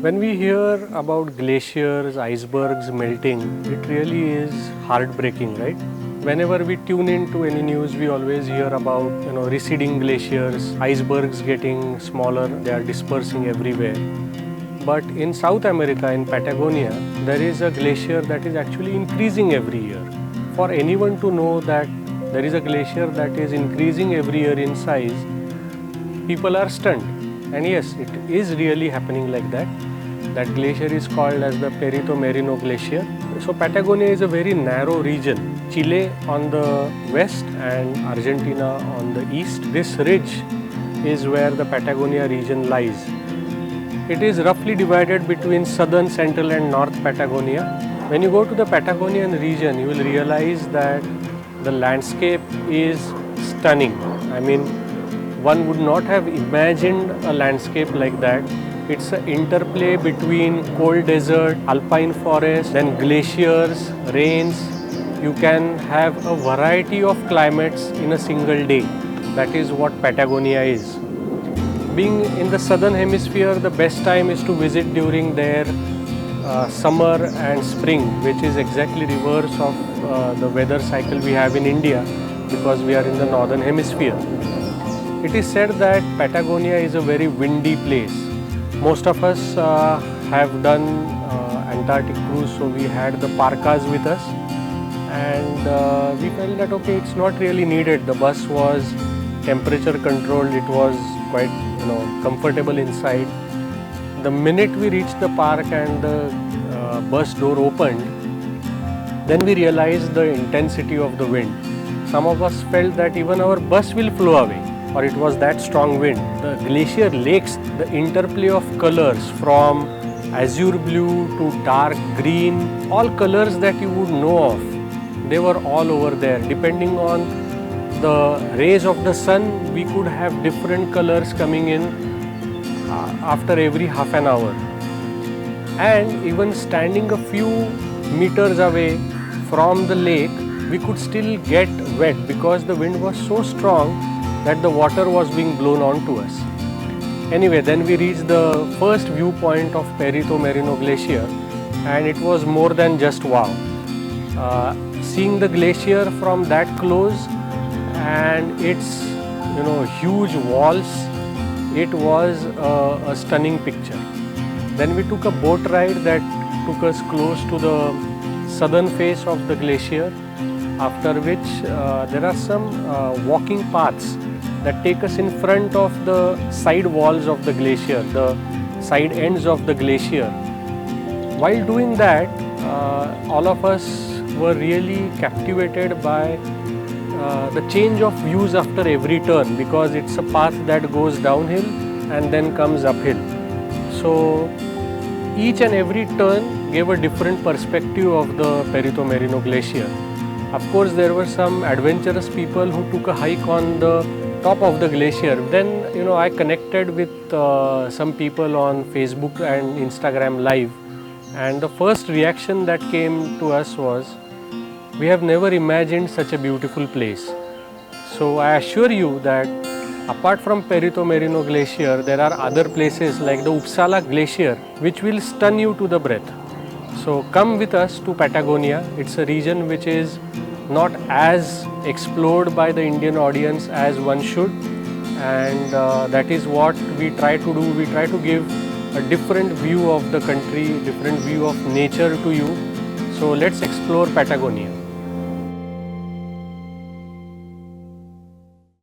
When we hear about glaciers, icebergs melting, it really is heartbreaking, right? Whenever we tune into any news, we always hear about receding glaciers, icebergs getting smaller, they are dispersing everywhere. But in South America, in Patagonia, there is a glacier that is actually increasing every year. For anyone to know that there is a glacier that is increasing every year in size, people are stunned. And yes, it is really happening like that. That glacier is called as the Perito Moreno Glacier. So Patagonia is a very narrow region. Chile on the west and Argentina on the east. This ridge is where the Patagonia region lies. It is roughly divided between southern, central and north Patagonia. When you go to the Patagonian region, you will realize that the landscape is stunning. I mean, one would not have imagined a landscape like that. It's an interplay between cold desert, alpine forest, then glaciers, rains. You can have a variety of climates in a single day. That is what Patagonia is. Being in the southern hemisphere, the best time is to visit during their summer and spring, which is exactly reverse of the weather cycle we have in India because we are in the northern hemisphere. It is said that Patagonia is a very windy place. Most of us have done Antarctic cruise, so we had the parkas with us, and we felt that okay, it's not really needed. The bus was temperature controlled, it was quite comfortable inside. The minute we reached the park and the bus door opened, then we realized the intensity of the wind. Some of us felt that even our bus will flow away, or it was that strong wind. The glacier lakes, the interplay of colors from azure blue to dark green, all colors that you would know of, they were all over there. Depending on the rays of the sun, we could have different colors coming in after every half an hour. And even standing a few meters away from the lake, we could still get wet because the wind was so strong that the water was being blown onto us. Anyway, then we reached the first viewpoint of Perito Moreno Glacier, and it was more than just wow. Seeing the glacier from that close and its huge walls, it was a stunning picture. Then we took a boat ride that took us close to the southern face of the glacier, after which there are some walking paths that take us in front of the side walls of the glacier, the side ends of the glacier. While doing that, all of us were really captivated by the change of views after every turn, because it's a path that goes downhill and then comes uphill. So each and every turn gave a different perspective of the Perito Moreno Glacier. Of course, there were some adventurous people who took a hike on the top of the glacier. Then I connected with some people on Facebook and Instagram Live, and the first reaction that came to us was, we have never imagined such a beautiful place. So I assure you that apart from Perito Moreno Glacier, there are other places like the Uppsala Glacier which will stun you to the breath. So come with us to Patagonia. It's a region which is not as explored by the Indian audience as one should, and that is what we try to do. We try to give a different view of the country, different view of nature to you. So let's explore Patagonia.